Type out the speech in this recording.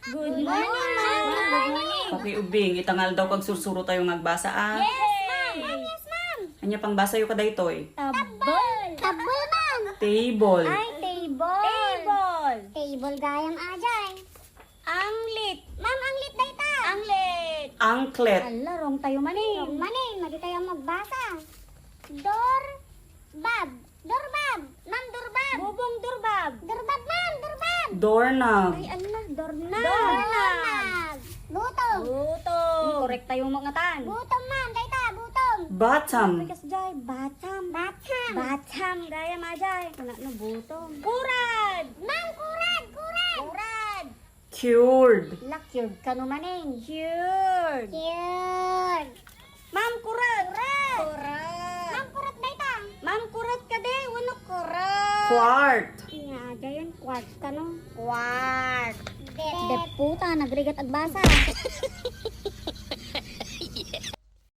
Good morning, ma'am. Good morning. Pakiubing, itangal daw kag sursuro tayo magbasa ah. Yes, ma'am. Yes, ma'am. Anya pang basa yo kaday toy. Table. Table, ma'am. Table. Ay, table. Table. Table gayang ajay. Anglit. Ma'am, ang lit dayta. Anglit. Anklet. Ala, wrong tayo maning. Manin, magi tayo magbasa. Bab. Dorbab. Ma'am, dorbab. Bubong durbab. Dorbab, ma'am. Dorbab. Doorknob. Ay, ala, doorknob. Doorknob. Butong. Butong. Correct tayo mga tan. Butong, ma'am. Dayta, butong. Bottom. Kas jay, batam. Batham. Batam, gaya majay. Kuna no butong. Kurad. Ma'am, kurad. Kurad. Kurad. Cured. Lakyod ka no maning. Cured. Cured. Ma'am, kurat. Kurat. Kurat. Ma'am, kurat dayta. Ma'am, kurat ka de. Wano kurat. Quart. Nga, gayon. Quart ka no. Quart. Dep. De puta, nagrigat at basa.